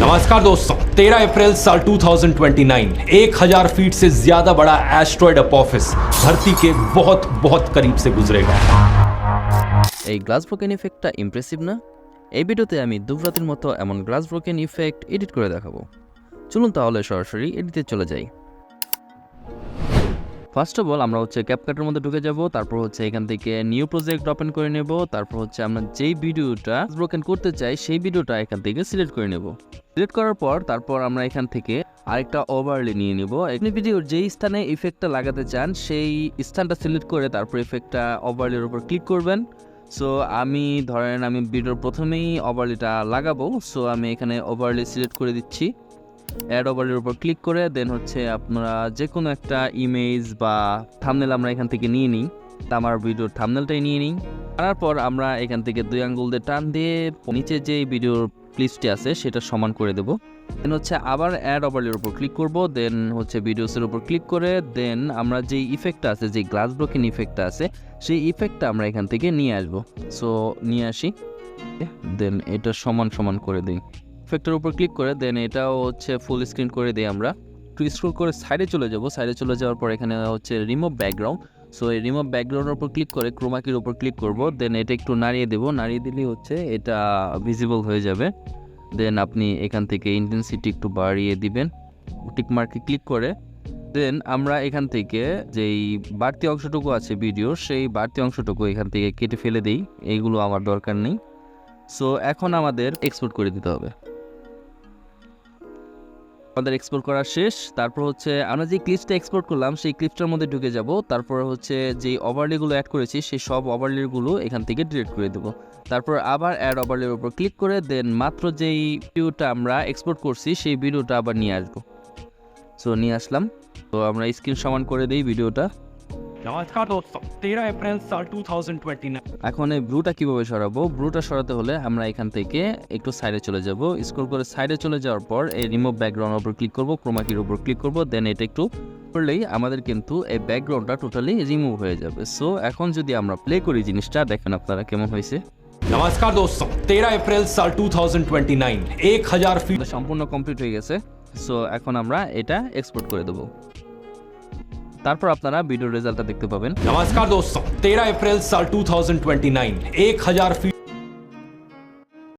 नमस्कार दोस्तों, 13 अप्रैल साल 2029 1000 फीट से ज्यादा बड़ा एस्ट्रॉयड अपोफिस धरती के बहुत बहुत करीब से गुजरेगा। এই গ্লাস ব্রোকেন ইফেক্টটা ইমপ্রেসিভ না? এই ভিডিওতে আমি দুবরাতের মতো এমন গ্লাস ব্রোকেন ইফেক্ট এডিট করে দেখাবো। চলুন তাহলে সরাসরি এডিটে চলে যাই। ফার্স্ট অফ অল আমরা ক্যাপকাটের মধ্যে ঢুকে যাব, তারপর এখান থেকে নিউ প্রজেক্ট ওপেন করে নেব, তারপর আমরা যেই ভিডিওটা ব্রোকেন করতে চাই সেই ভিডিওটা এখান থেকে সিলেক্ট করে নেব। সিলেক্ট করার পর তারপর আমরা এখান থেকে আরেকটা ওভারলে নিয়ে নেব। আপনি ভিডিওর যেই স্থানে ইফেক্টটা লাগাতে চান সেই স্থানটা সিলেক্ট করে তারপর ইফেক্টটা ওভারলের উপর ক্লিক করবেন। সো আমি ভিডিওর প্রথমেই ওভারলেটা লাগাবো। সো আমি এখানে ওভারলে সিলেক্ট করে দিচ্ছি। অ্যাড ওভারলের উপর ক্লিক করে দেন আপনারা যে কোনো একটা ইমেজ বা থাম্বনেল আমরা এখান থেকে নিয়ে নিই। আমার ভিডিওর থাম্বনেলটাই নিয়ে নিই। আনার পর আমরা এখান থেকে 2 আঙ্গুল দিয়ে টান দিয়ে নিচে যে ভিডিওর ক্লিপসটি আছে সেটা সমান করে দেবো। দেন আবার অ্যাড ওভারলের উপর ক্লিক করব। দেন ভিডিওসের উপর ক্লিক করে দেন আমরা যেই ইফেক্টটা আছে, যে গ্লাস ব্রোকেন ইফেক্টটা আছে, সেই ইফেক্টটা আমরা এখান থেকে নিয়ে আসবো। সো নিয়ে আসি, দেন এটা সমান সমান করে দিই। ইফেক্টের উপর ক্লিক করে দেন এটাও ফুল স্ক্রিন করে দিই। আমরা একটু স্ক্রল করে সাইডে চলে যাব। সাইডে চলে যাওয়ার পর এখানে রিমুভ ব্যাকগ্রাউন্ড। সো এই রিমুভ ব্যাকগ্রাউন্ডের উপর ক্লিক করে ক্রোমাকির উপর ক্লিক করব। দেন এটা একটু নাড়িয়ে দেবো। নাড়িয়ে দিলেই এটা ভিজিবল হয়ে যাবে। দেন আপনি এখান থেকে ইন্টেন্সিটি একটু বাড়িয়ে দিবেন। টিক মার্কে ক্লিক করে দেন আমরা এখান থেকে যেই বাড়তি অংশটুকু আছে ভিডিও, সেই বাড়তি অংশটুকু এখান থেকে কেটে ফেলে দিই। এইগুলো আমার দরকার নেই। সো এখন আমাদের এক্সপোর্ট করে দিতে হবে। আমাদের এক্সপোর্ট করা শেষ। তারপর আমরা যে ক্লিপসটা এক্সপোর্ট করলাম সেই ক্লিপসটার মধ্যে ঢুকে যাব। তারপর যেই ওভারলেগুলো অ্যাড করেছি সেই সব ওভারলেগুলো এখান থেকে ডিলিট করে দেবো। তারপর আবার অ্যাড ওভারলের উপর ক্লিক করে দেন মাত্র যেই ভিডিওটা আমরা এক্সপোর্ট করছি সেই ভিডিওটা আবার নিয়ে আসবো। সো নিয়ে আসলাম। তো আমরা স্ক্রিন সমান করে দিই ভিডিওটা। नमस्कार दोस्तों, 13 अप्रैल साल 2029 এখন এই ব্লুটা কিভাবে সরাবো? ব্লুটা সরাতে হলে আমরা এখান থেকে একটু সাইডে চলে যাব। স্ক্রল করে সাইডে চলে যাওয়ার পর এই রিমুভ ব্যাকগ্রাউন্ডের উপর ক্লিক করব, ক্রোমাকির উপর ক্লিক করব। দেন এটা একটু করলেই আমাদের কিন্তু এই ব্যাকগ্রাউন্ডটা টোটালি রিমুভ হয়ে যাবে। সো এখন যদি আমরা প্লে করি জিনিসটা, দেখেন আপনারা কেমন হয়েছে। नमस्कार दोस्तों, 13 अप्रैल साल 2029 1000 फीट সম্পূর্ণ কমপ্লিট হয়ে গেছে। সো এখন আমরা এটা এক্সপোর্ট করে দেবো। তারপর আপনারা ভিডিও রেজাল্টটা দেখতে পাবেন। नमस्कार दोस्तों, 13 अप्रैल साल 2029 1000 फीट